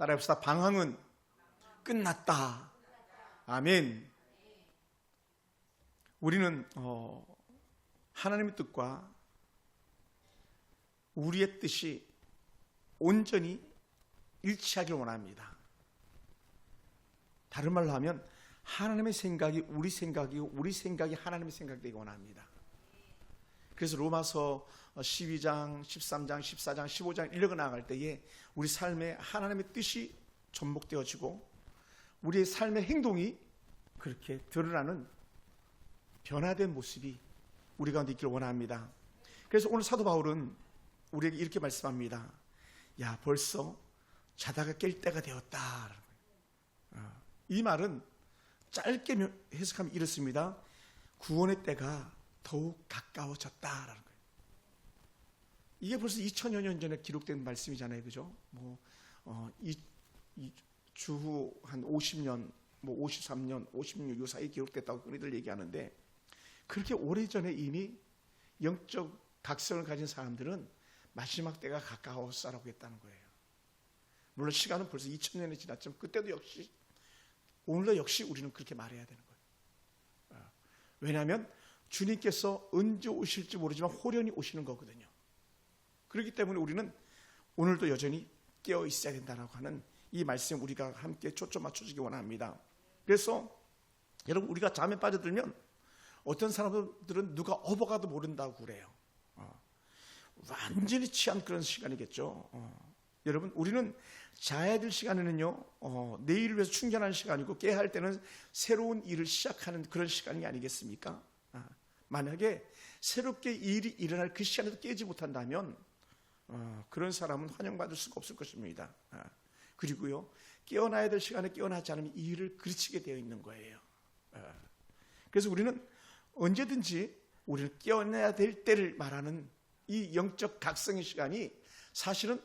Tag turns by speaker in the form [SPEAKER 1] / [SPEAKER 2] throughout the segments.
[SPEAKER 1] 따라합시다. 방황은 끝났다. 아멘. 우리는 하나님의 뜻과 우리의 뜻이 온전히 일치하길 원합니다. 다른 말로 하면 하나님의 생각이 우리 생각이고 우리 생각이 하나님의 생각이 되기 원합니다. 그래서 로마서 12장, 13장, 14장, 15장 읽어 나갈 때에 우리 삶에 하나님의 뜻이 접목되어지고 우리의 삶의 행동이 그렇게 드러나는 변화된 모습이 우리 가운데 있기를 원합니다. 그래서 오늘 사도 바울은 우리에게 이렇게 말씀합니다. 야, 벌써 자다가 깰 때가 되었다. 이 말은 짧게 해석하면 이렇습니다. 구원의 때가 더욱 가까워졌다라는 거예요. 이게 벌써 2000여 년 전에 기록된 말씀이잖아요, 그죠? 주후 한 50년, 53년, 56 요 사이에 기록됐다고 흔히들 얘기하는데 그렇게 오래전에 이미 영적 각성을 가진 사람들은 마지막 때가 가까웠다라고 했다는 거예요. 물론 시간은 벌써 2000년이 지났지만 그때도 역시 오늘도 역시 우리는 그렇게 말해야 되는 거예요. 왜냐하면 주님께서 언제 오실지 모르지만 호련히 오시는 거거든요. 그렇기 때문에 우리는 오늘도 여전히 깨어 있어야 된다고 하는 이 말씀 우리가 함께 초점 맞춰주기 원합니다. 그래서 여러분 우리가 잠에 빠져들면 어떤 사람들은 누가 업어가도 모른다고 그래요. 완전히 취한 그런 시간이겠죠. 여러분 우리는 자야 될 시간에는요 내일을 위해서 충전하는 시간이고 깨야 할 때는 새로운 일을 시작하는 그런 시간이 아니겠습니까? 만약에 새롭게 일이 일어날 그 시간에도 깨지 못한다면 그런 사람은 환영받을 수가 없을 것입니다. 그리고요 깨어나야 될 시간에 깨어나지 않으면 이 일을 그르치게 되어 있는 거예요. 그래서 우리는 언제든지 우리는 깨어나야 될 때를 말하는 이 영적 각성의 시간이 사실은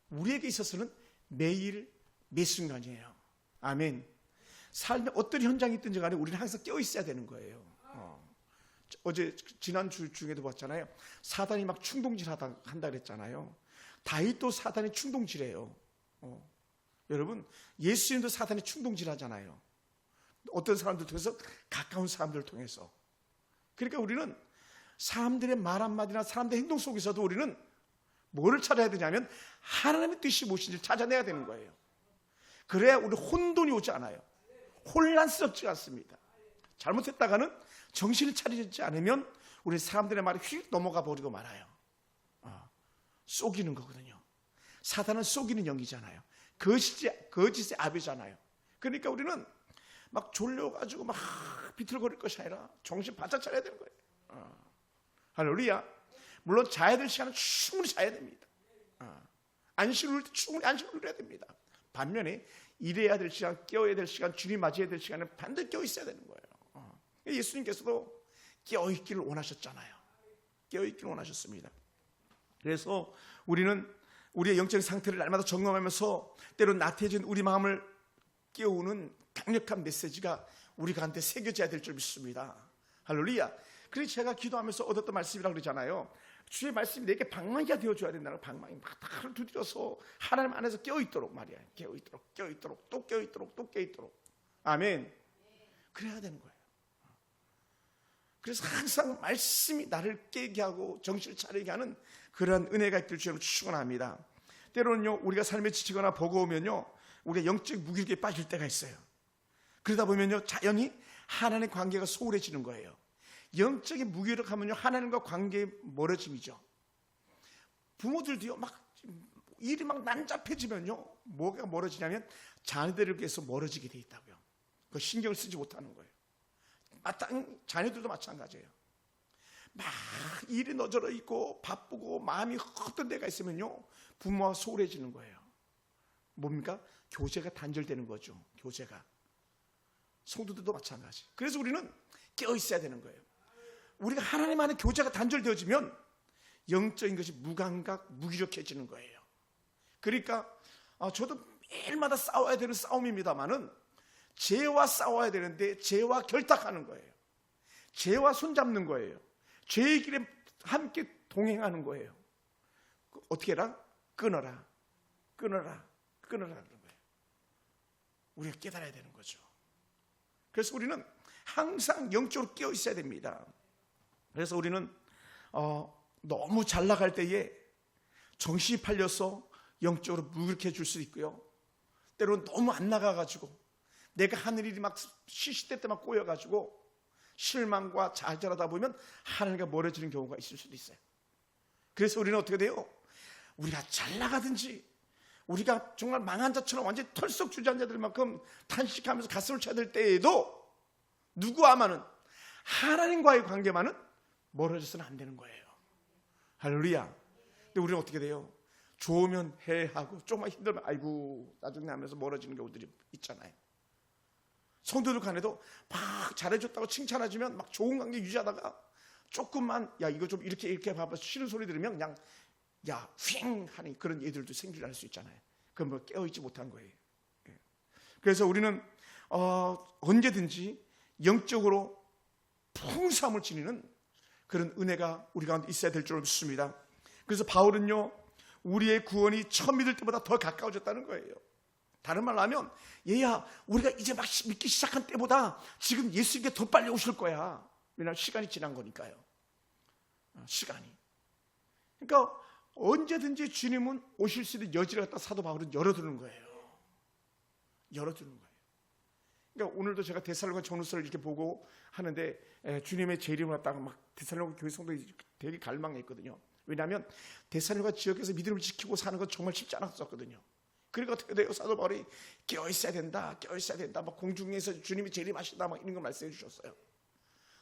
[SPEAKER 1] 우리에게 있어서는 매일 매 순간이에요. 아멘. 삶에 어떤 현장이 있든지 간에 우리는 항상 깨어 있어야 되는 거예요. 어제 지난주 중에도 봤잖아요. 사단이 막 충동질 한다 그랬잖아요. 다윗도 사단이 충동질해요. 여러분 예수님도 사단이 충동질 하잖아요. 어떤 사람들 통해서 가까운 사람들을 통해서. 그러니까 우리는 사람들의 말 한마디나 사람들의 행동 속에서도 우리는 뭐를 찾아야 되냐면 하나님의 뜻이 무엇인지 찾아내야 되는 거예요. 그래야 우리 혼돈이 오지 않아요. 혼란스럽지 않습니다. 잘못했다가는 정신을 차리지 않으면 우리 사람들의 말이 휙 넘어가 버리고 말아요. 속이는 거거든요. 사단은 속이는 영이잖아요. 거짓의 아비잖아요. 그러니까 우리는 막 졸려가지고 막 비틀거릴 것이 아니라 정신 바짝 차려야 되는 거예요. 할렐루야. 물론 자야 될 시간은 충분히 자야 됩니다. 안식을 누릴 때 충분히 안식을 누려야 됩니다. 반면에 일해야 될 시간, 깨어야 될 시간, 주님 맞이해야 될 시간에 반드시 깨어 있어야 되는 거예요. 예수님께서도 깨어 있기를 원하셨잖아요. 깨어 있기를 원하셨습니다. 그래서 우리는 우리의 영적인 상태를 날마다 점검하면서 때로 나태해진 우리 마음을 깨우는 강력한 메시지가 우리 가운데 새겨져야 될 줄 믿습니다. 할렐루야. 그래서 제가 기도하면서 얻었던 말씀이라고 그러잖아요. 주의 말씀이 내게 방망이가 되어줘야 된다는 방망이 막 다를 두드려서 하나님 안에서 깨어있도록 말이야. 깨어있도록 또 깨어있도록 또 깨어있도록. 아멘. 그래야 되는 거예요. 그래서 항상 말씀이 나를 깨게 하고 정신을 차리게 하는 그러한 은혜가 있길 주님을 축원합니다. 때로는요 우리가 삶에 지치거나 버거우면요 우리가 영적 무기력에 빠질 때가 있어요. 그러다 보면요 자연히 하나님의 관계가 소홀해지는 거예요. 영적인 무기력하면요 하나님과 관계의 멀어짐이죠. 부모들도요 막 일이 막 난잡해지면요 뭐가 멀어지냐면 자녀들을 위해서 멀어지게 돼 있다고요. 그 신경을 쓰지 못하는 거예요. 자녀들도 마찬가지예요. 막 일이 너저러 있고 바쁘고 마음이 헛된 데가 있으면요 부모와 소홀해지는 거예요. 뭡니까? 교제가 단절되는 거죠. 교제가. 성도들도 마찬가지. 그래서 우리는 깨어 있어야 되는 거예요. 우리가 하나님 안에 교제가 단절되어지면 영적인 것이 무감각, 무기력해지는 거예요. 그러니까 저도 매일마다 싸워야 되는 싸움입니다만은 죄와 싸워야 되는데 죄와 결탁하는 거예요. 죄와 손잡는 거예요. 죄의 길에 함께 동행하는 거예요. 어떻게 해라? 끊어라. 끊으라는 거예요. 우리가 깨달아야 되는 거죠. 그래서 우리는 항상 영적으로 깨어 있어야 됩니다. 그래서 우리는 너무 잘 나갈 때에 정신이 팔려서 영적으로 무기력해질 수도 있고요. 때로는 너무 안 나가가지고 내가 하는 일이 막 시시때때 막 꼬여가지고 실망과 좌절하다 보면 하나님과 멀어지는 경우가 있을 수도 있어요. 그래서 우리는 어떻게 돼요? 우리가 잘 나가든지 우리가 정말 망한 자처럼 완전히 털썩 주저앉아들만큼 탄식하면서 가슴을 쳐야 될 때에도 누구와만은 하나님과의 관계만은 멀어져서는 안 되는 거예요. 할렐루야. 근데 우리는 어떻게 돼요? 좋으면 해하고 조금만 힘들면 아이고 나중에 하면서 멀어지는 경우들이 있잖아요. 성도들 간에도 막 잘해줬다고 칭찬해주면 막 좋은 관계 유지하다가 조금만 야 이거 좀 이렇게 봐봐 싫은 소리 들으면 그냥 야 휑 하는 그런 예들도 생기할 수 있잖아요. 그건 뭐 깨어있지 못한 거예요. 그래서 우리는 언제든지 영적으로 풍성함을 지니는 그런 은혜가 우리 가운데 있어야 될 줄 믿습니다. 그래서 바울은요 우리의 구원이 처음 믿을 때보다 더 가까워졌다는 거예요. 다른 말로 하면 얘야 우리가 이제 막 믿기 시작한 때보다 지금 예수님께 더 빨리 오실 거야. 왜냐하면 시간이 지난 거니까요. 시간이. 그러니까 언제든지 주님은 오실 수 있는 여지를 갖다 사도 바울은 열어두는 거예요. 열어두는 거예요. 그러니까 오늘도 제가 데살로니가 전후서를 이렇게 보고 하는데 주님의 제 이름을 갖다가 막 데살로니가 교회 성도들이 되게 갈망했거든요. 왜냐하면 데살로니가 지역에서 믿음을 지키고 사는 건 정말 쉽지 않았었거든요. 그러니까 어떻게 돼요? 사도 바울이 깨어 있어야 된다, 깨어 있어야 된다. 막 공중에서 주님이 재림하신다, 막 이런 거 말씀해 주셨어요.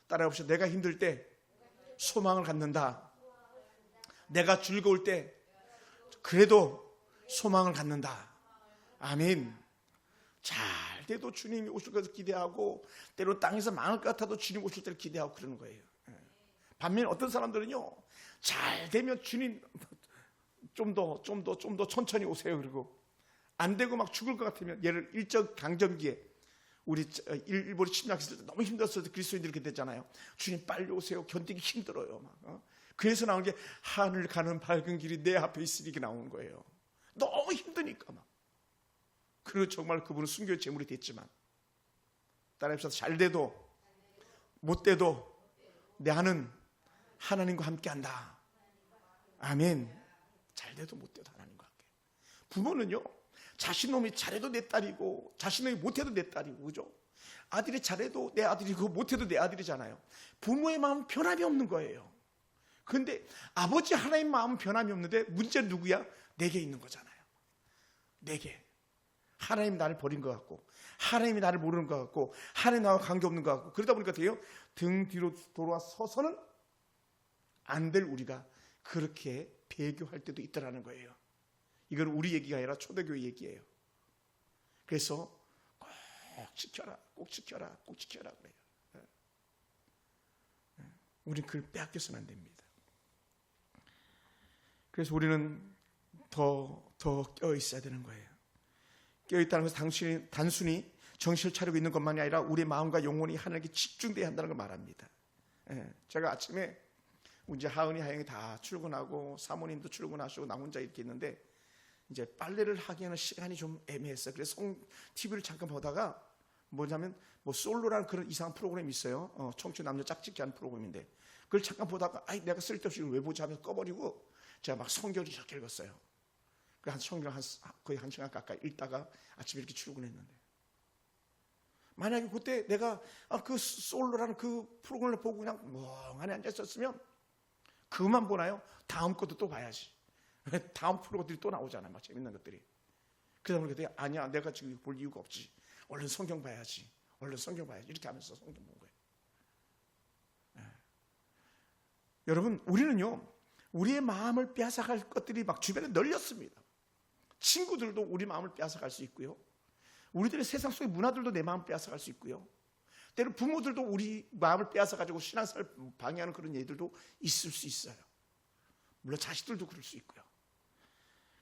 [SPEAKER 1] 따라해보시죠. 내가 힘들 때 소망을 갖는다. 내가 즐거울 때 그래도 소망을 갖는다. 아멘. 잘 돼도 주님이 오실 것을 기대하고 때로 땅에서 망할 것 같아도 주님 오실 때를 기대하고 그러는 거예요. 반면 어떤 사람들은요 잘 되면 주님 좀 더 천천히 오세요. 그리고 안 되고 막 죽을 것 같으면 예를 일정 강점기에 우리 일본이 침략했을 때 너무 힘들었을 때 그리스도인들이 그렇게 됐잖아요. 주님 빨리 오세요. 견디기 힘들어요. 막. 그래서 나온 게 하늘 가는 밝은 길이 내 앞에 있으니 이게 나오는 거예요. 너무 힘드니까 막. 그리고 정말 그분은 순교의 제물이 됐지만 따라해서 잘 돼도 못 돼도 나는 하나님과 함께한다. 아멘. 잘 돼도 못 돼도 하나님과 함께. 부모는요 자신 놈이 잘해도 내 딸이고 자신 놈이 못해도 내 딸이고 그죠? 아들이 잘해도 내 아들이고 못해도 내 아들이잖아요. 부모의 마음은 변함이 없는 거예요. 그런데 아버지 하나님 마음은 변함이 없는데 문제는 누구야? 내게 있는 거잖아요. 내게. 하나님이 나를 버린 것 같고 하나님이 나를 모르는 것 같고 하나님 나와 관계없는 것 같고 그러다 보니까 돼요 등 뒤로 돌아와 서서는 안 될 우리가 그렇게 배교할 때도 있더라는 거예요. 이건 우리 얘기가 아니라 초대교회 얘기예요. 그래서 꼭 지켜라, 꼭 지켜라, 꼭 지켜라 그래요. 우리는 그걸 빼앗겨서는 안 됩니다. 그래서 우리는 더 깨어 있어야 되는 거예요. 깨어 있다는 것은 단순히 정신을 차리고 있는 것만이 아니라 우리의 마음과 영혼이 하나님께 집중돼야 한다는 걸 말합니다. 제가 아침에 이제 하은이 하영이 다 출근하고 사모님도 출근하시고 나 혼자 이렇게 있는데 이제 빨래를 하기에는 시간이 좀 애매했어요. 그래서 TV를 잠깐 보다가 뭐냐면 뭐 솔로라는 그런 이상한 프로그램이 있어요. 청춘 남녀 짝짓기 하는 프로그램인데 그걸 잠깐 보다가 내가 쓸데없이 왜 보지 하면서 꺼버리고 제가 막 성경을 이렇게 읽었어요. 그 성경 거의 1시간 가까이 읽다가 아침에 이렇게 출근했는데 만약에 그때 내가 그 솔로라는 그 프로그램을 보고 그냥 멍하니 앉아있었으면 그것만 보나요? 다음 것도 또 봐야지. 다음 프로들이 또 나오잖아요. 막 재밌는 것들이. 그러다 보니까 아니야 내가 지금 볼 이유가 없지. 얼른 성경 봐야지. 얼른 성경 봐야지. 이렇게 하면서 성경 본 거예요. 여러분 우리는요 우리의 마음을 빼앗아갈 것들이 막 주변에 널렸습니다. 친구들도 우리 마음을 빼앗아갈 수 있고요. 우리들의 세상 속의 문화들도 내 마음을 빼앗아갈 수 있고요. 때로 부모들도 우리 마음을 빼앗아가지고 신앙생활을 방해하는 그런 예들도 있을 수 있어요. 물론 자식들도 그럴 수 있고요.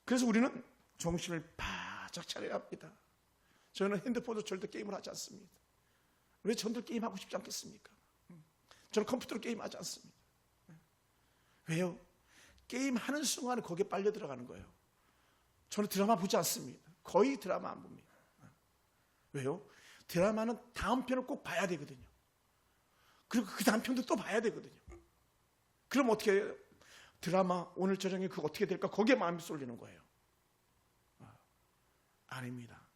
[SPEAKER 1] 그래서 우리는 정신을 바짝 차려야 합니다. 저는 핸드폰으로 절대 게임을 하지 않습니다. 왜 전들 게임하고 싶지 않겠습니까? 저는 컴퓨터로 게임하지 않습니다. 왜요? 게임하는 순간에 거기에 빨려 들어가는 거예요. 저는 드라마 보지 않습니다. 거의 드라마 안 봅니다. 왜요? 드라마는 다음 편을 꼭 봐야 되거든요. 그리고 그 다음 편도 또 봐야 되거든요. 그럼 어떻게 해요? 드라마 오늘 저녁에 그거 어떻게 될까? 거기에 마음이 쏠리는 거예요. 아닙니다.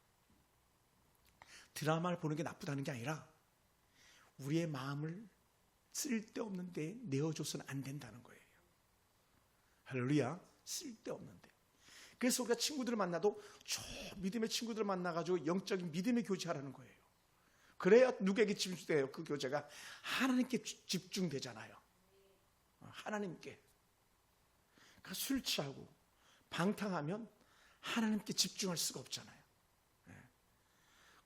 [SPEAKER 1] 드라마를 보는 게 나쁘다는 게 아니라 우리의 마음을 쓸데없는 데 내어줘서는 안 된다는 거예요. 할렐루야. 쓸데없는데. 그래서 우리가 친구들을 만나도 저 믿음의 친구들을 만나가지고 영적인 믿음의 교제하라는 거예요. 그래야 누구에게 집중돼요? 그 교제가 하나님께 집중되잖아요. 하나님께. 그러니까 술 취하고 방탕하면 하나님께 집중할 수가 없잖아요.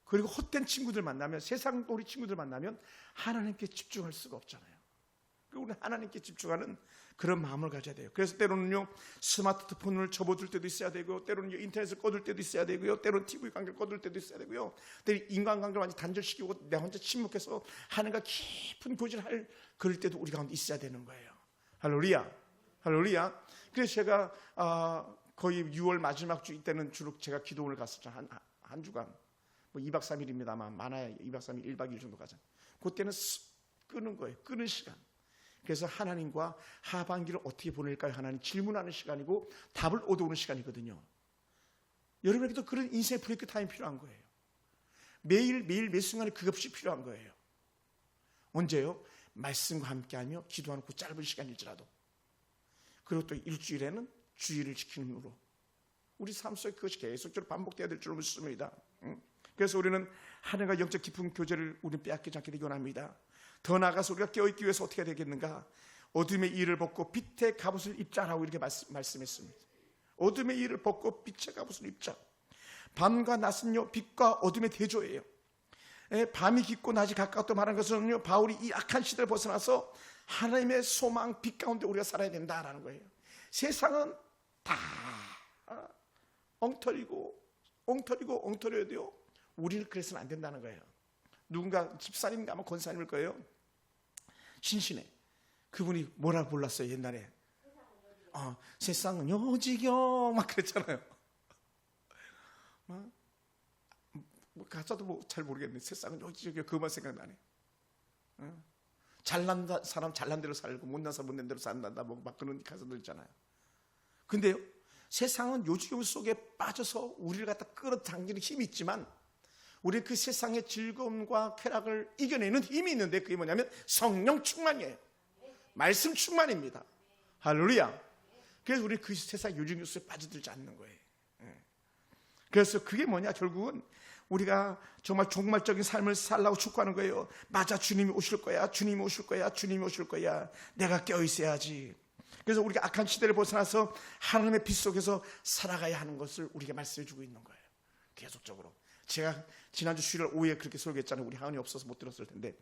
[SPEAKER 1] 그리고 헛된 친구들 만나면, 세상 우리 친구들 만나면 하나님께 집중할 수가 없잖아요. 우리는 하나님께 집중하는 그런 마음을 가져야 돼요. 그래서 때로는요 스마트폰을 접어둘 때도 있어야 되고, 때로는 인터넷을 꺼둘 때도 있어야 되고요, 때로는 TV 관계를 꺼둘 때도 있어야 되고요, 때로는 인간관계를 완전히 단절시키고 내 혼자 침묵해서 하나님과 깊은 교제를 할 그럴 때도 우리 가운데 있어야 되는 거예요. 할렐루야. 할렐루야. 그래서 제가 거의 6월 마지막 주 이때는 주로 제가 기도원을 갔었죠. 한 주간 뭐 2박 3일입니다만 많아야 2박 3일 1박 2일 정도 가잖아요. 그때는 끄는 거예요. 끄는 시간. 그래서 하나님과 하반기를 어떻게 보낼까요? 하나님 질문하는 시간이고 답을 얻어오는 시간이거든요. 여러분에게도 그런 인생의 브레이크 타임이 필요한 거예요. 매일 매 순간에 그것이 필요한 거예요. 언제요? 말씀과 함께하며 기도하는 그 짧은 시간일지라도. 그리고 또 일주일에는 주의를 지키는 으로 우리 삶 속에 그것이 계속적으로 반복돼야 될 줄로 믿습니다. 그래서 우리는 하나님과 영적 깊은 교제를 우리는 빼앗기지 않게 되기 원합니다. 더 나아가서 우리가 깨어있기 위해서 어떻게 해야 되겠는가? 어둠의 일을 벗고 빛의 갑옷을 입자라고 이렇게 말씀했습니다. 어둠의 일을 벗고 빛의 갑옷을 입자. 밤과 낮은요 빛과 어둠의 대조예요. 밤이 깊고 낮이 가깝다 말하는 것은요, 바울이 이 악한 시대를 벗어나서 하나님의 소망 빛 가운데 우리가 살아야 된다라는 거예요. 세상은 다 엉터리여야 돼요. 우리는 그래서는 안 된다는 거예요. 누군가 집사님인가 아마 권사님일 거예요. 신신해. 그분이 뭐라 불렀어요 옛날에? 세상은 요지경 막 그랬잖아요. 가사도 뭐 잘 모르겠네. 세상은 요지경 그만 생각나네. 잘난 사람 잘난 대로 살고 못난 사람 못난 대로 산다 막 그런 가사들 있잖아요. 근데요 세상은 요지경 속에 빠져서 우리를 갖다 끌어당기는 힘이 있지만 우리 그 세상의 즐거움과 쾌락을 이겨내는 힘이 있는데 그게 뭐냐면 성령 충만이에요. 말씀 충만입니다. 할렐루야. 그래서 우리 그 세상 요지경 속에 빠져들지 않는 거예요. 그래서 그게 뭐냐? 결국은 우리가 정말 종말적인 삶을 살라고 축구하는 거예요. 맞아, 주님이 오실 거야. 주님이 오실 거야. 주님이 오실 거야. 내가 깨어 있어야지. 그래서 우리가 악한 시대를 벗어나서 하나님의 빛 속에서 살아가야 하는 것을 우리에게 말씀해 주고 있는 거예요. 계속적으로. 제가 지난주 수요일 오후에 그렇게 설교했잖아요. 우리 하은이 없어서 못 들었을 텐데,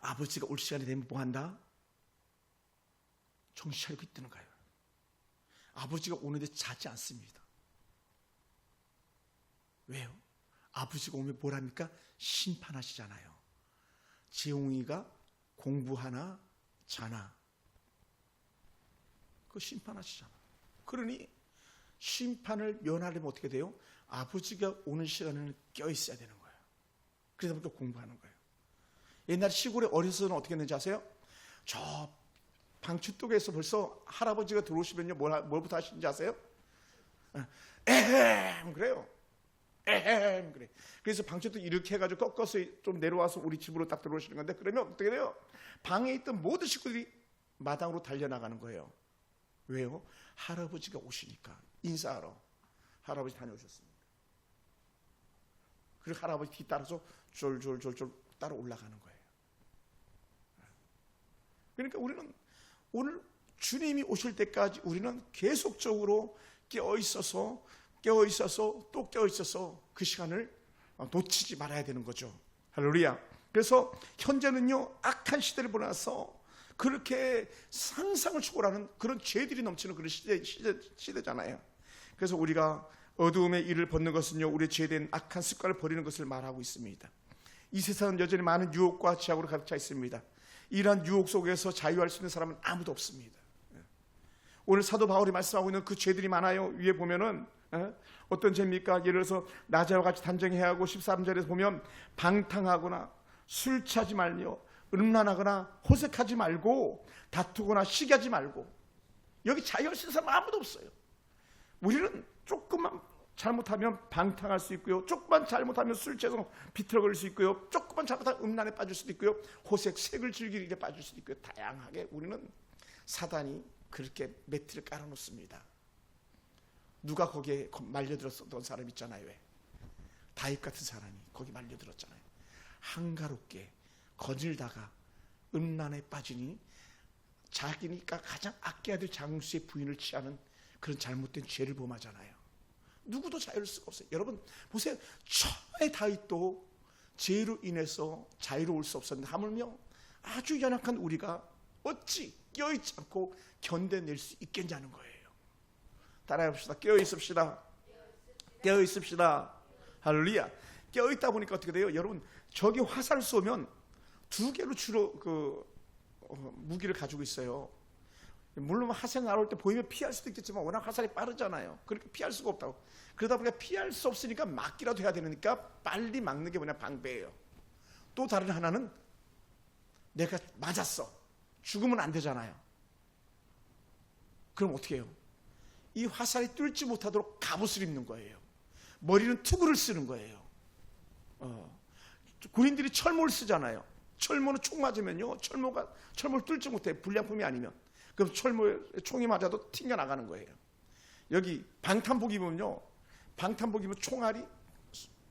[SPEAKER 1] 아버지가 올 시간이 되면 뭐 한다? 정신 차리고 있다는 거예요. 아버지가 오는데 자지 않습니다. 왜요? 아버지가 오면 뭘 합니까? 심판하시잖아요. 재홍이가 공부하나 자나 그 심판하시잖아. 그러니 심판을 면하려면 어떻게 돼요? 아버지가 오는 시간에는 껴있어야 되는 거예요. 그러다 보니까 공부하는 거예요. 옛날 시골에 어려서는 어떻게 했는지 아세요? 저 방추독에서 벌써 할아버지가 들어오시면요 뭘부터 하시는지 아세요? 에헴 그래요. 에헴 그래. 그래서 방추독 이렇게 해가지고 꺾어서 좀 내려와서 우리 집으로 딱 들어오시는 건데, 그러면 어떻게 돼요? 방에 있던 모든 식구들이 마당으로 달려나가는 거예요. 왜요? 할아버지가 오시니까 인사하러 할아버지 다녀오셨습니다. 그리고 할아버지 뒤따라서 졸졸졸졸 따라 올라가는 거예요. 그러니까 우리는 오늘 주님이 오실 때까지 우리는 계속적으로 깨어있어서 또 깨어있어서 그 시간을 놓치지 말아야 되는 거죠. 할렐루야. 그래서 현재는요 악한 시대를 보내서 그렇게 상상을 초월하는 그런 죄들이 넘치는 그런 시대잖아요. 그래서 우리가 어두움의 일을 벗는 것은요 우리의 죄된 악한 습관을 버리는 것을 말하고 있습니다. 이 세상은 여전히 많은 유혹과 제약으로 가득 차 있습니다. 이러한 유혹 속에서 자유할 수 있는 사람은 아무도 없습니다. 오늘 사도 바울이 말씀하고 있는 그 죄들이 많아요. 위에 보면은 어떤 죄입니까? 예를 들어서 나자와 같이 단정해야 하고 13절에서 보면 방탕하거나 술 취하지 말며 음란하거나 호색하지 말고 다투거나 시기하지 말고. 여기 자유할 수 있는 사람 아무도 없어요. 우리는 조금만 잘못하면 방탕할 수 있고요, 조금만 잘못하면 술 취해서 비틀어거릴 수 있고요, 조금만 잘못하면 음란에 빠질 수도 있고요, 호색, 색을 즐길 일에 빠질 수도 있고요. 다양하게 우리는 사단이 그렇게 매트를 깔아놓습니다. 누가 거기에 말려들었던 사람 있잖아요. 왜? 다윗 같은 사람이 거기 말려들었잖아요. 한가롭게 거닐다가 음란에 빠지니 자기니까 가장 아껴야 될 장수의 부인을 취하는 그런 잘못된 죄를 범하잖아요. 누구도 자유를 수가 없어요. 여러분 보세요. 처음에 다윗도 죄로 인해서 자유로울 수 없었는데 하물며 아주 연약한 우리가 어찌 깨어있지 않고 견뎌낼 수 있겠냐는 거예요. 따라해봅시다. 깨어있읍시다. 깨어있읍시다. 할렐루야. 깨어있다 보니까 어떻게 돼요? 여러분 저기 화살 쏘면 두 개로 주로 무기를 가지고 있어요. 물론 화살 날아올 때 보이면 피할 수도 있겠지만 워낙 화살이 빠르잖아요. 그렇게 피할 수가 없다고. 그러다 보니까 피할 수 없으니까 막기라도 해야 되니까 빨리 막는 게 뭐냐, 방패예요. 또 다른 하나는 내가 맞았어, 죽으면 안 되잖아요. 그럼 어떻게 해요? 이 화살이 뚫지 못하도록 갑옷을 입는 거예요. 머리는 투구를 쓰는 거예요. 군인들이 철모를 쓰잖아요. 철모는 총 맞으면요, 철모를 뚫지 못해. 불량품이 아니면. 그럼 철모에 총이 맞아도 튕겨나가는 거예요. 여기 방탄복 입으면요, 방탄복 입으면 총알이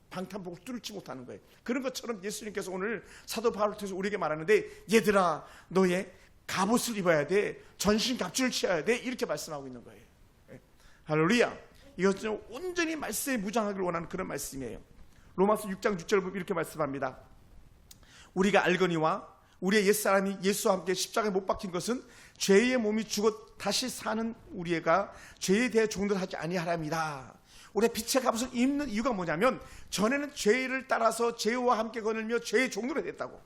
[SPEAKER 1] 방탄복을 뚫지 못하는 거예요. 그런 것처럼 예수님께서 오늘 사도 바울을 통해서 우리에게 말하는데, 얘들아 너의 갑옷을 입어야 돼, 전신갑주를 취해야 돼, 이렇게 말씀하고 있는 거예요. 할렐루야. 이것은 온전히 말씀에 무장하기를 원하는 그런 말씀이에요. 로마서 6장 6절 보면 이렇게 말씀합니다. 우리가 알거니와 우리의 옛사람이 예수와 함께 십자가에 못 박힌 것은 죄의 몸이 죽어 다시 사는 우리가 죄에 대해 종들하지 아니하랍니다. 우리가 빛의 갑옷을 입는 이유가 뭐냐면, 전에는 죄를 따라서 죄와 함께 거닐며 죄의 종들이 됐다고.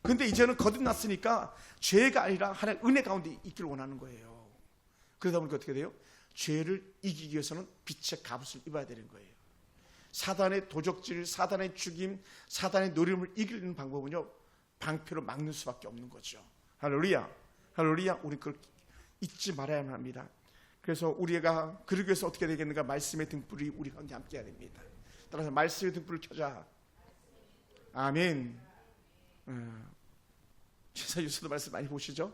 [SPEAKER 1] 그런데 이제는 거듭났으니까 죄가 아니라 하나의 은혜 가운데 있기를 원하는 거예요. 그러다 보니까 어떻게 돼요? 죄를 이기기 위해서는 빛의 갑옷을 입어야 되는 거예요. 사단의 도적질, 사단의 죽임, 사단의 노림을 이기는 방법은요, 방패로 막는 수밖에 없는 거죠. 할렐루야. 할렐루야. 우리 그걸 잊지 말아야만 합니다. 그래서 우리가 그러기 위해서 어떻게 되겠는가? 말씀의 등불이 우리 가운데 함께 해야 됩니다. 따라서 말씀의 등불을 켜자. 아멘. 제사 유서도 말씀 많이 보시죠?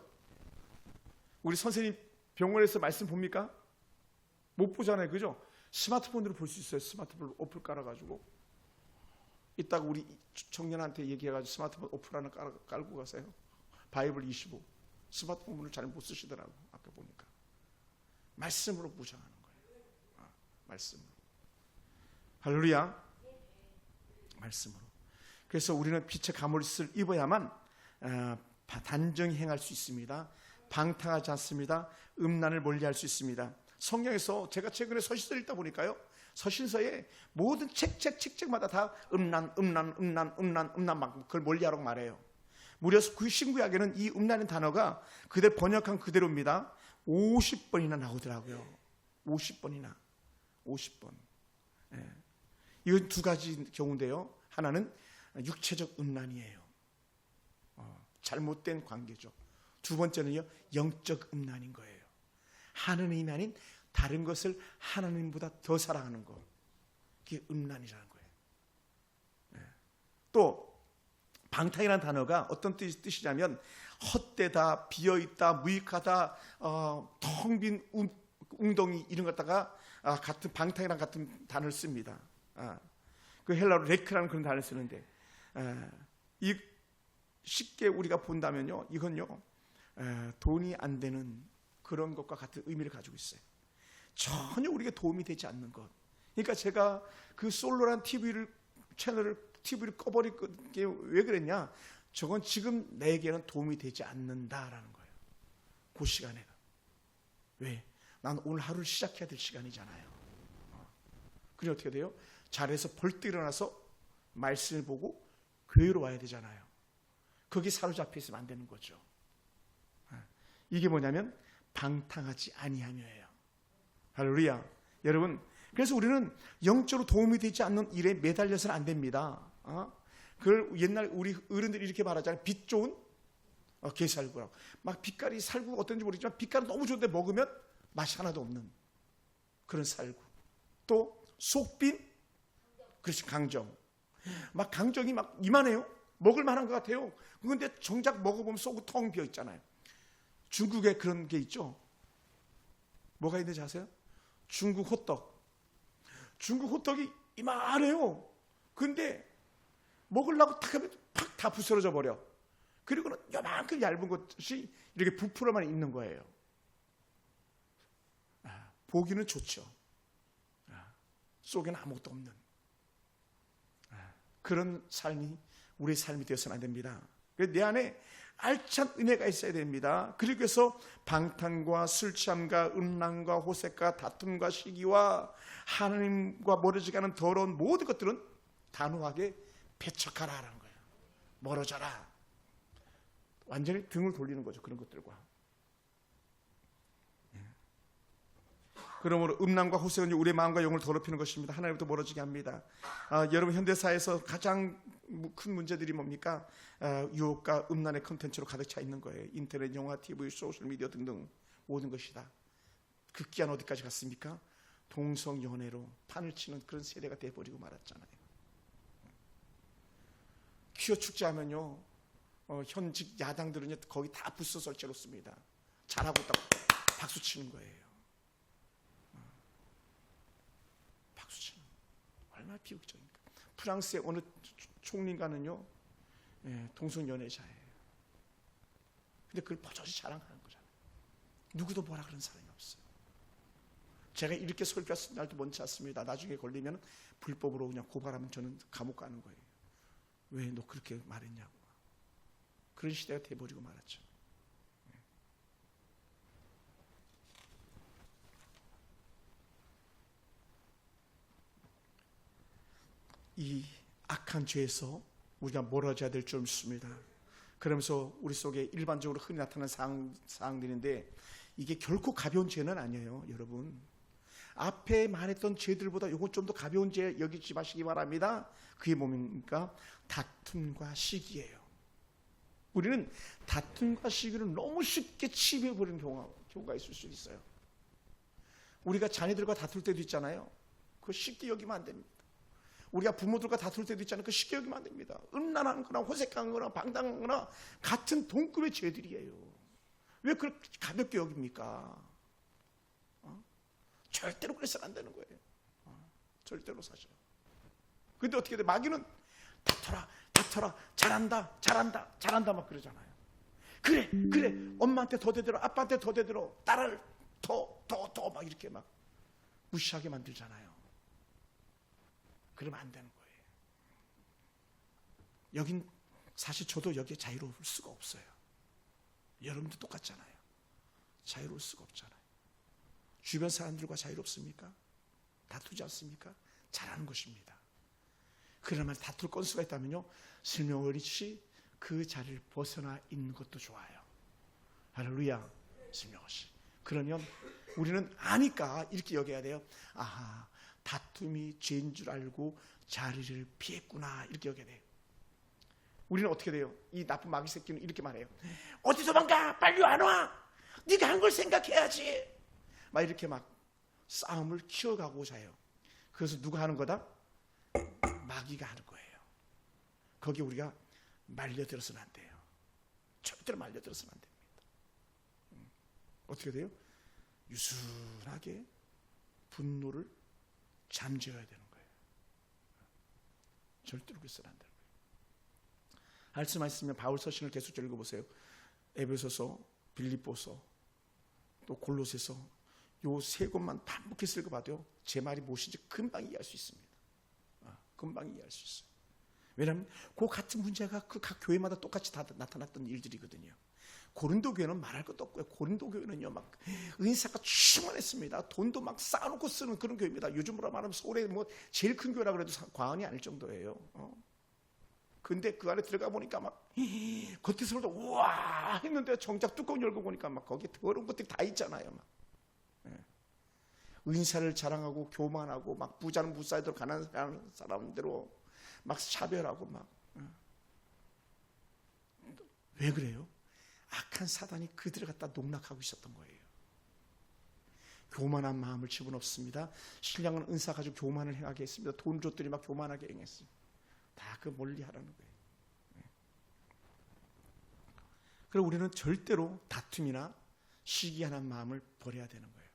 [SPEAKER 1] 우리 선생님 병원에서 말씀 봅니까? 못 보잖아요. 그죠? 스마트폰으로 볼 수 있어요. 스마트폰 어플 깔아가지고. 이따가 우리 청년한테 얘기해가지고 스마트폰 어플 하나 깔고 가세요. 바이블 25. 스마트폰을 잘 못 쓰시더라고. 아까 보니까. 말씀으로 무장하는 거예요. 말씀으로. 할렐루야. 말씀으로. 그래서 우리는 빛의 갑옷을 입어야만 단정히 행할 수 있습니다. 방탕하지 않습니다. 음란을 멀리할 수 있습니다. 성경에서 제가 최근에 서신서 읽다 보니까요, 서신서에 모든 책마다 다 음란 그걸 멀리하라고 말해요. 무려 신구약에는 이 음란의 단어가 그대 번역한 그대로입니다. 50번이나 나오더라고요. 50번이나. 50번. 예. 이건 두 가지 경우인데요. 하나는 육체적 음란이에요. 잘못된 관계죠. 두 번째는요, 영적 음란인 거예요. 하나님이 아닌 다른 것을 하나님보다 더 사랑하는 것. 그게 음란이라는 거예요. 네. 또 방탕이라는 단어가 어떤 뜻이냐면 헛되다, 비어있다, 무익하다, 텅 빈 웅덩이 이런 것다가 같은 방탕이랑 같은 단어를 씁니다. 그 헬라어로 레크라는 그런 단어를 쓰는데, 이 쉽게 우리가 본다면요, 이건요 돈이 안 되는 그런 것과 같은 의미를 가지고 있어요. 전혀 우리에게 도움이 되지 않는 것. 그러니까 제가 그 솔로란 TV를 꺼버릴 게 왜 그랬냐? 저건 지금 내게는 도움이 되지 않는다라는 거예요. 그 시간에는. 왜? 난 오늘 하루를 시작해야 될 시간이잖아요. 그래 어떻게 돼요? 자리에서 벌떡 일어나서 말씀을 보고 교회로 와야 되잖아요. 거기 사로잡혀 있으면 안 되는 거죠. 이게 뭐냐면 방탕하지 아니하며예요. 할렐루야. 여러분, 그래서 우리는 영적으로 도움이 되지 않는 일에 매달려서는 안 됩니다. 그걸 옛날 우리 어른들이 이렇게 말하잖아요. 빛 좋은 게살구라고. 막 빛깔이 살구 어떤지 모르겠지만 빛깔은 너무 좋은데 먹으면 맛이 하나도 없는 그런 살구. 또 속빈, 그렇지, 강정. 막 강정이 막 이만해요. 먹을 만한 것 같아요. 그런데 정작 먹어보면 속이 텅 비어 있잖아요. 중국에 그런 게 있죠. 뭐가 있는지 아세요? 중국 호떡. 중국 호떡이 이만해요. 근데 먹으려고 탁 하면 팍 다 부스러져 버려. 그리고는 요만큼 얇은 것이 이렇게 부풀어만 있는 거예요. 보기는 좋죠. 속에는 아무것도 없는 그런 삶이 우리의 삶이 되어서는 안 됩니다. 내 안에 알찬 은혜가 있어야 됩니다. 그리고 해서 방탕과 술 취함과 음란과 호색과 다툼과 시기와 하나님과 멀어지가는 더러운 모든 것들은 단호하게 배척하라라는 거예요. 멀어져라. 완전히 등을 돌리는 거죠. 그런 것들과. 그러므로 음란과 호색은 우리의 마음과 영을 더럽히는 것입니다. 하나님부터 멀어지게 합니다. 여러분 현대사에서 가장 큰 문제들이 뭡니까? 유혹과 음란의 컨텐츠로 가득 차 있는 거예요. 인터넷, 영화, TV, 소셜미디어 등등 모든 것이다. 극기한 어디까지 갔습니까? 동성연애로 판을 치는 그런 세대가 돼버리고 말았잖아요. 퀴어 축제하면요, 현직 야당들은 거기 다 부스 설치해 놓습니다. 잘하고 있다고 박수 치는 거예요. 박수 치는 얼마나 비극적입니까? 프랑스의 어느 총리가는요, 동성연애자예요. 근데 그걸 버젓이 자랑하는 거잖아요. 누구도 뭐라 그런 사람이 없어요. 제가 이렇게 설교했을 날도 먼지 않습니다. 나중에 걸리면 불법으로 그냥 고발하면 저는 감옥 가는 거예요. 왜 너 그렇게 말했냐고. 그런 시대가 돼버리고 말았죠. 이 악한 죄에서 우리가 멀어져야 될 줄 믿습니다. 그러면서 우리 속에 일반적으로 흔히 나타나는 사항들인데 이게 결코 가벼운 죄는 아니에요. 여러분, 앞에 말했던 죄들보다 이건 좀 더 가벼운 죄 여기지 마시기 바랍니다. 그게 뭡니까? 다툼과 시기예요. 우리는 다툼과 시기를 너무 쉽게 치부해버리는 경우가 있을 수 있어요. 우리가 자녀들과 다툴 때도 있잖아요. 그거 쉽게 여기면 안 됩니다. 우리가 부모들과 다툴 때도 있잖아요. 그거 쉽게 여기면 안 됩니다. 음란한 거나 호색한 거나 방탕한 거나 같은 동급의 죄들이에요. 왜 그렇게 가볍게 여깁니까? 절대로 그래서는 안 되는 거예요. 절대로 사실. 근데 어떻게 돼? 마귀는 다퉈라, 잘한다 막 그러잖아요. 그래, 엄마한테 더 대들어, 아빠한테 더 대들어, 딸을 더 막 이렇게 막 무시하게 만들잖아요. 그러면 안 되는 거예요. 여긴 사실 저도 여기에 자유로울 수가 없어요. 여러분도 똑같잖아요. 자유로울 수가 없잖아요. 주변 사람들과 자유롭습니까? 다투지 않습니까? 잘하는 것입니다. 그러면 다툴 건수가 있다면요, 슬며시 그 자리를 벗어나 있는 것도 좋아요. 할렐루야. 슬며시. 그러면 우리는 아니까 이렇게 여겨야 돼요. 아하, 다툼이 죄인 줄 알고 자리를 피했구나, 이렇게 여겨야 돼요. 우리는 어떻게 돼요? 이 나쁜 마귀 새끼는 이렇게 말해요. 어디 도망가? 빨리 안 와. 네가 한 걸 생각해야지. 막 이렇게 막 싸움을 키워가고자 해요. 그래서 누가 하는 거다? 마귀가 하는 거예요. 거기에 우리가 말려들어서는 안 돼요. 절대로 말려들어서는 안 됩니다. 어떻게 돼요? 유순하게 분노를 잠재워야 되는 거예요. 절대로 그래서는 안 되는 거예요. 할 수만 있으면 바울 서신을 계속 읽어보세요. 에베소서, 빌립보서, 또 골로새서, 요 세 권만 반복해서 읽어봐도요, 제 말이 무엇인지 금방 이해할 수 있습니다. 금방 이해할 수 있어요. 왜냐하면 그 같은 문제가 그 각 교회마다 똑같이 다 나타났던 일들이거든요. 고린도 교회는 말할 것도 없고요. 고린도 교회는요, 막 은사가 충만했습니다. 돈도 막 쌓아놓고 쓰는 그런 교회입니다. 요즘으로 말하면 서울에 뭐 제일 큰 교회라 그래도 과언이 아닐 정도예요. 근데 그 안에 들어가 보니까 막 겉에서도 우와 했는데 정작 뚜껑 열고 보니까 막 거기에 더러운 것들이 다 있잖아요. 막. 은사를 자랑하고 교만하고 막 부자는 부자대로 가난한 사람대로 막 차별하고 막. 왜 그래요? 악한 사단이 그들을 갖다 농락하고 있었던 거예요. 교만한 마음을 집어넣습니다. 신랑은 은사 가지고 교만을 행하게 했습니다. 돈 줬더니 막 교만하게 행했어요. 다 그 멀리 하라는 거예요. 그리고 우리는 절대로 다툼이나 시기하는 마음을 버려야 되는 거예요.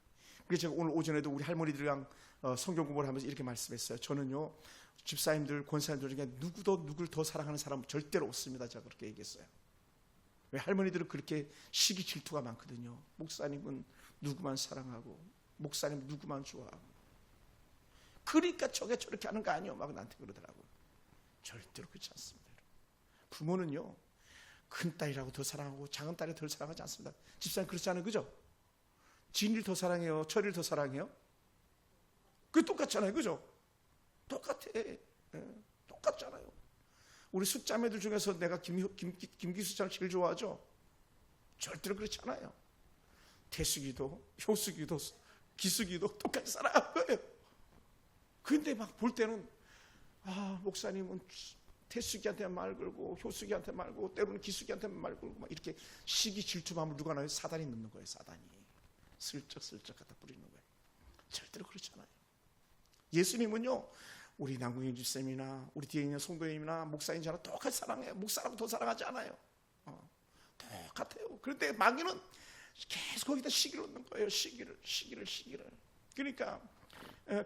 [SPEAKER 1] 그래서 제가 오늘 오전에도 우리 할머니들이랑 성경 공부를 하면서 이렇게 말씀했어요. 저는요, 집사님들, 권사님들 중에 누구도 누굴 더 사랑하는 사람은 절대로 없습니다. 제가 그렇게 얘기했어요. 왜? 할머니들은 그렇게 시기 질투가 많거든요. 목사님은 누구만 사랑하고, 목사님은 누구만 좋아하고. 그러니까 저렇게 하는 거 아니에요? 막 나한테 그러더라고요. 절대로 그렇지 않습니다. 부모는요, 큰 딸이라고 더 사랑하고 작은 딸이 덜 사랑하지 않습니다. 집사님 그렇지 않아요? 그죠? 진이를 더 사랑해요? 철이를 더 사랑해요? 그게 똑같잖아요. 그죠? 똑같아. 똑같잖아요. 우리 숫자매들 중에서 내가 김기수자를 제일 좋아하죠? 절대로 그렇지 않아요. 태숙이도 효숙이도 기숙이도 똑같이 사랑하는 거예요. 근데 막 볼 때는 목사님은 태숙이한테 말 걸고 효숙이한테 말 걸고 때로는 기숙이한테 말 걸고 막 이렇게 시기 질투 마음을 누가 나요? 사단이 넣는 거예요. 사단이 슬쩍슬쩍 갖다 뿌리는 거예요. 절대로 그렇지 않아요. 예수님은요, 우리 남궁인 집사님이나 우리 뒤에 있는 성도님이나 목사님이나 똑같이 사랑해요. 목사라고 더 사랑하지 않아요. 똑같아요. 그런데 마귀는 계속 거기다 시기를 넣는 거예요. 시기를. 그러니까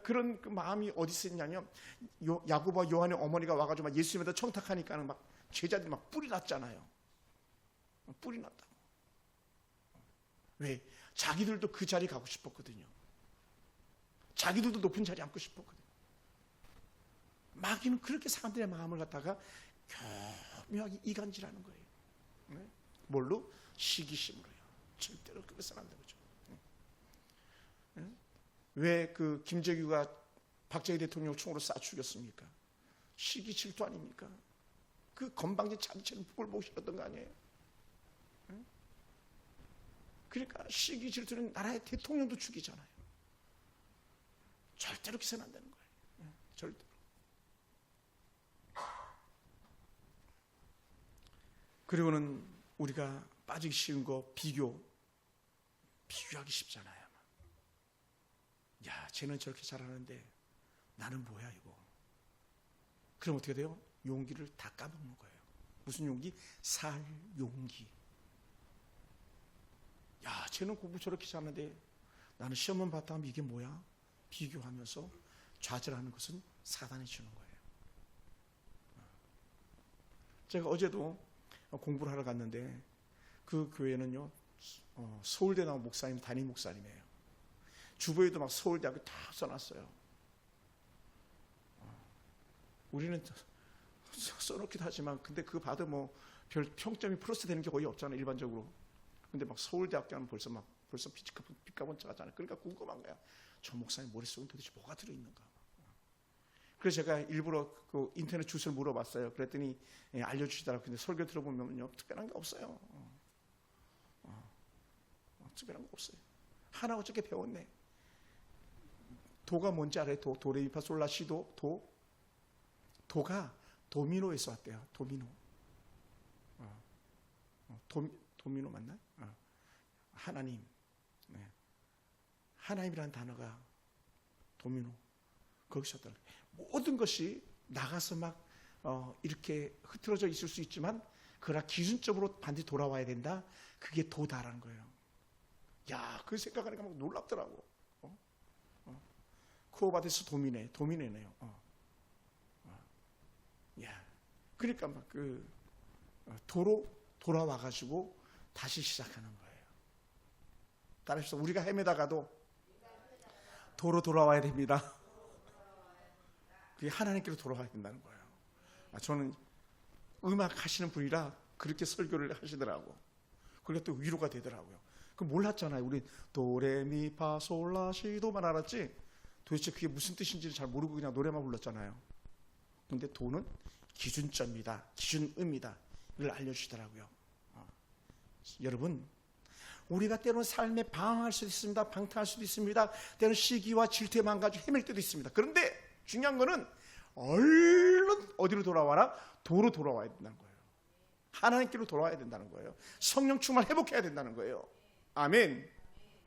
[SPEAKER 1] 그런 그 마음이 어디서 있냐면, 야고보와 요한의 어머니가 와가지고 막 예수님에다 청탁하니까는 막 제자들이 막 뿔이 났잖아요. 뿔이 났다고. 왜? 자기들도 그 자리 가고 싶었거든요. 자기들도 높은 자리 앉고 싶었거든요. 마귀는 그렇게 사람들의 마음을 갖다가 교묘하게 이간질하는 거예요. 네? 뭘로? 시기심으로요. 절대로 그래서는 안 되죠. 네? 왜 그 김재규가 박정희 대통령을 총으로 쏴 죽였습니까? 시기 질투 아닙니까? 그 건방진 자리처럼 북을 보고 싶었던 거 아니에요? 네? 그러니까 시기 질투는 나라의 대통령도 죽이잖아요. 절대로 기서는 안 되는 거예요. 네? 절대로. 그리고는 우리가 빠지기 쉬운 거 비교하기 쉽잖아요. 야, 쟤는 저렇게 잘하는데 나는 뭐야 이거. 그럼 어떻게 돼요? 용기를 다 까먹는 거예요. 무슨 용기? 살 용기. 야, 쟤는 공부 저렇게 잘하는데 나는 시험만 봤다 하면 이게 뭐야? 비교하면서 좌절하는 것은 사단이 주는 거예요. 제가 어제도 공부를 하러 갔는데 그 교회는요, 서울대 나온 목사님, 담임 목사님이에요. 주보에도 막 서울대학교 다 써놨어요. 우리는 써놓기도 하지만, 근데 그거 봐도 뭐 별 평점이 플러스 되는 게 거의 없잖아요, 일반적으로. 근데 막 서울대학교는 벌써 삐까번쩍 하잖아요. 그러니까 궁금한 거야. 저 목사님 머릿속에 도대체 뭐가 들어있는가. 그래서 제가 일부러 그 인터넷 주소를 물어봤어요. 그랬더니 알려주시더라고요. 근데 설교 들어보면요, 특별한 게 없어요. 특별한 거 없어요. 하나 어저께 배웠네. 도가 뭔지 알아요? 도레미파솔라시도. 도가 도미노에서 왔대요. 도미노. 도미노 맞나? 하나님. 네. 하나님이라는 단어가 도미노. 거기서 왔다. 모든 것이 나가서 막 이렇게 흐트러져 있을 수 있지만, 그러나 기준적으로 반드시 돌아와야 된다. 그게 도다라는 거예요. 야, 그 생각하니까 막 놀랍더라고. 쿠오바데스 도미네네요. 야, 그러니까 막 그 도로 돌아와가지고 다시 시작하는 거예요. 따라서 우리가 헤매다가도 도로 돌아와야 됩니다. 그게 하나님께로 돌아와야 된다는 거예요. 저는 음악 하시는 분이라 그렇게 설교를 하시더라고. 그게 또 위로가 되더라고요. 그 몰랐잖아요. 우리 도레미파솔라시도만 알았지 도대체 그게 무슨 뜻인지를 잘 모르고 그냥 노래만 불렀잖아요. 근데 도는 기준점이다, 기준음이다, 이걸 알려주시더라고요. 여러분, 우리가 때로는 삶에 방황할 수도 있습니다. 방탕할 수도 있습니다. 때로는 시기와 질투에 망가지고 헤맬 때도 있습니다. 그런데 중요한 거는 얼른 어디로 돌아와라? 도로 돌아와야 된다는 거예요. 하나님께로 돌아와야 된다는 거예요. 성령 충만 회복해야 된다는 거예요. 아멘.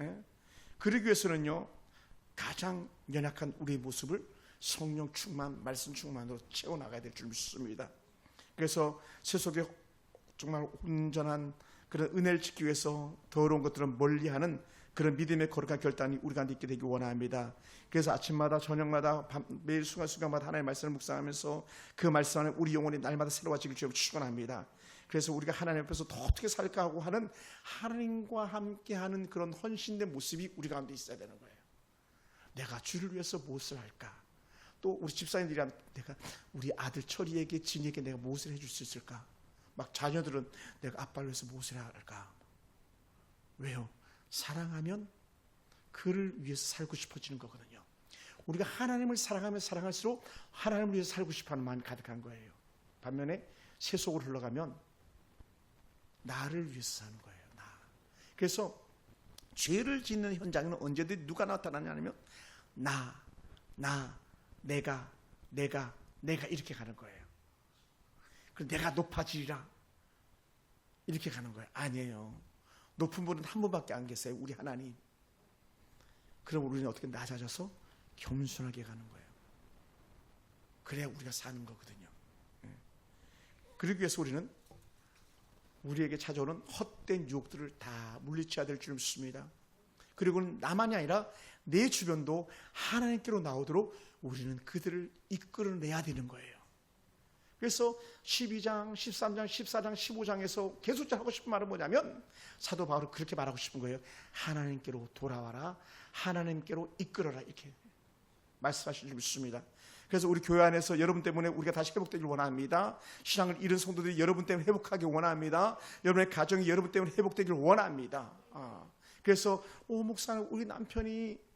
[SPEAKER 1] 예? 그러기 위해서는요, 가장 연약한 우리의 모습을 성령 충만, 말씀 충만으로 채워나가야 될 줄 믿습니다. 그래서 세속에 정말 온전한 그런 은혜를 지키기 위해서 더러운 것들은 멀리하는 그런 믿음의 거룩한 결단이 우리 가운데 있게 되기 원합니다. 그래서 아침마다 저녁마다 매일 순간순간마다 하나님의 말씀을 묵상하면서 그 말씀 안에 우리 영혼이 날마다 새로워지길 주여 축원합니다. 그래서 우리가 하나님 앞에서 더 어떻게 살까 하고 하는 하나님과 함께하는 그런 헌신된 모습이 우리 가운데 있어야 되는 거예요. 내가 주를 위해서 무엇을 할까? 또 우리 집사님들이란 내가 우리 아들 철이에게 진이에게 내가 무엇을 해줄 수 있을까? 막 자녀들은 내가 아빠를 위해서 무엇을 해야 할까? 왜요? 사랑하면 그를 위해서 살고 싶어지는 거거든요. 우리가 하나님을 사랑하면 사랑할수록 하나님을 위해서 살고 싶어하는 마음이 가득한 거예요. 반면에 세속으로 흘러가면 나를 위해서 사는 거예요. 나. 그래서 죄를 짓는 현장에는 언제든지 누가 나타나냐면 내가 이렇게 가는 거예요. 그럼 내가 높아지리라 이렇게 가는 거예요. 아니에요. 높은 분은 한 분밖에 안 계세요. 우리 하나님. 그럼 우리는 어떻게 낮아져서 겸손하게 가는 거예요. 그래야 우리가 사는 거거든요. 그러기 위해서 우리는 우리에게 찾아오는 헛된 유혹들을 다 물리쳐야 될 줄 믿습니다. 그리고 나만이 아니라 내 주변도 하나님께로 나오도록 우리는 그들을 이끌어내야 되는 거예요. 그래서 12장, 13장, 14장, 15장에서 계속 하고 싶은 말은 뭐냐면 사도 바울은 그렇게 말하고 싶은 거예요. 하나님께로 돌아와라. 하나님께로 이끌어라. 이렇게 말씀하실 줄 믿습니다. 그래서 우리 교회 안에서 여러분 때문에 우리가 다시 회복되길 원합니다. 신앙을 잃은 성도들이 여러분 때문에 회복하길 원합니다. 여러분의 가정이 여러분 때문에 회복되길 원합니다. 그래서 목사님 우리 남편이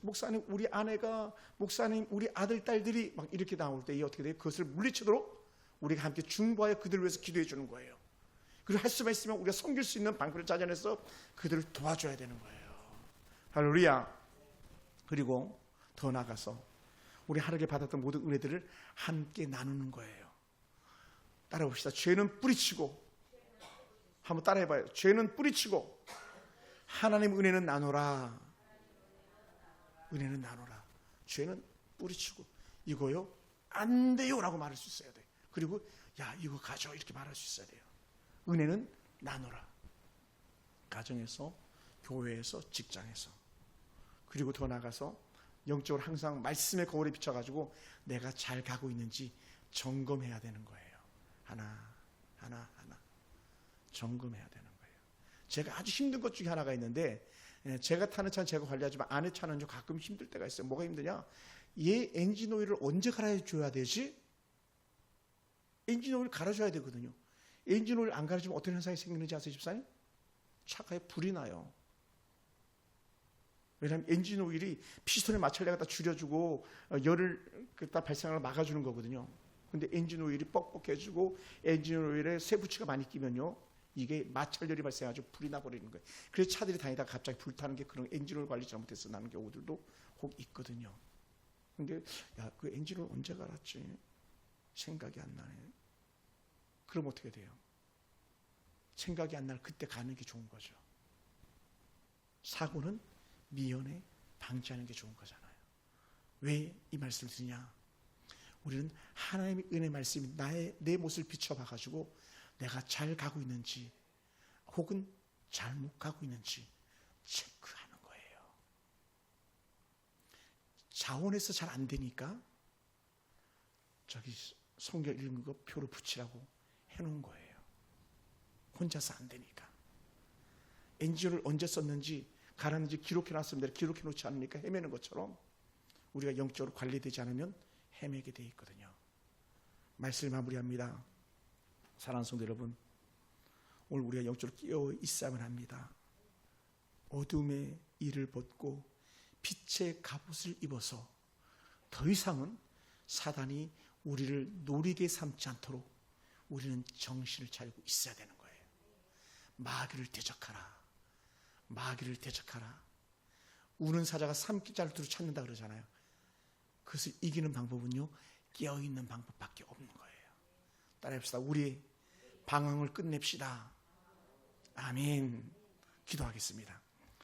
[SPEAKER 1] 목사님 우리 아내가 목사님 우리 아들 딸들이 막 이렇게 나올 때 어떻게 돼요? 그것을 물리치도록 우리가 함께 중보하여 그들을 위해서 기도해 주는 거예요. 그리고 할 수만 있으면 우리가 섬길 수 있는 방법을 찾아내서 그들을 도와줘야 되는 거예요. 할렐루야. 그리고 더 나아가서 우리 하나님께 받았던 모든 은혜들을 함께 나누는 거예요. 따라봅시다. 죄는 뿌리치고, 한번 따라해봐요. 죄는 뿌리치고 하나님 은혜는 나누라. 은혜는 나누라. 죄는 뿌리치고 이거요 안 돼요 라고 말할 수 있어야 돼. 그리고 야 이거 가져 이렇게 말할 수 있어야 돼요. 은혜는 나누라. 가정에서, 교회에서, 직장에서. 그리고 더 나아가서 영적으로 항상 말씀의 거울에 비춰가지고 내가 잘 가고 있는지 점검해야 되는 거예요. 하나 점검해야 되는 거예요. 제가 아주 힘든 것 중에 하나가 있는데, 제가 타는 차는 제가 관리하지만 아내 차는 가끔 힘들 때가 있어요. 뭐가 힘드냐? 얘 엔진 오일을 언제 갈아줘야 되지? 엔진 오일 갈아줘야 되거든요. 엔진 오일 안 갈아주면 어떤 현상이 생기는지 아세요, 집사님? 차가에 불이 나요. 왜냐하면 엔진 오일이 피스톤의 마찰을 갖다 줄여주고 열을 갖다 발생을 막아주는 거거든요. 근데 엔진 오일이 뻑뻑해지고 엔진 오일에 쇠붙이가 많이 끼면요, 이게 마찰열이 발생해가지고 불이 나버리는 거예요. 그래서 차들이 다니다가 갑자기 불타는 게 그런 엔진 오일 관리 잘못해서 나는 경우들도 혹 있거든요. 근데 야, 그 엔진 오일 언제 갈았지? 생각이 안 나네. 그럼 어떻게 돼요? 생각이 안 날 그때 가는 게 좋은 거죠. 사고는 미연에 방지하는 게 좋은 거잖아요. 왜 이 말씀을 드리냐? 우리는 하나님의 은혜 말씀이 내 모습을 비춰봐가지고 내가 잘 가고 있는지 혹은 잘못 가고 있는지 체크하는 거예요. 자원해서 잘 안 되니까 저기 성경 읽는 거 표로 붙이라고 해놓은 거예요. 혼자서 안 되니까. 엔진을 언제 썼는지 갈았는지 기록해놨으면 내가 기록해놓지 않으니까 헤매는 것처럼 우리가 영적으로 관리되지 않으면 헤매게 돼 있거든요. 말씀을 마무리합니다. 사랑하는 성도 여러분, 오늘 우리가 영적으로 깨어 있어야만 합니다. 어둠의 일을 벗고 빛의 갑옷을 입어서 더 이상은 사단이 우리를 노리게 삼지 않도록 우리는 정신을 차리고 있어야 되는 거예요. 마귀를 대적하라. 마귀를 대적하라. 우는 사자가 삼키자루를 찾는다 그러잖아요. 그것을 이기는 방법은요, 깨어있는 방법밖에 없는 거예요. 따라합시다. 우리 방황을 끝냅시다. 아멘. 기도하겠습니다.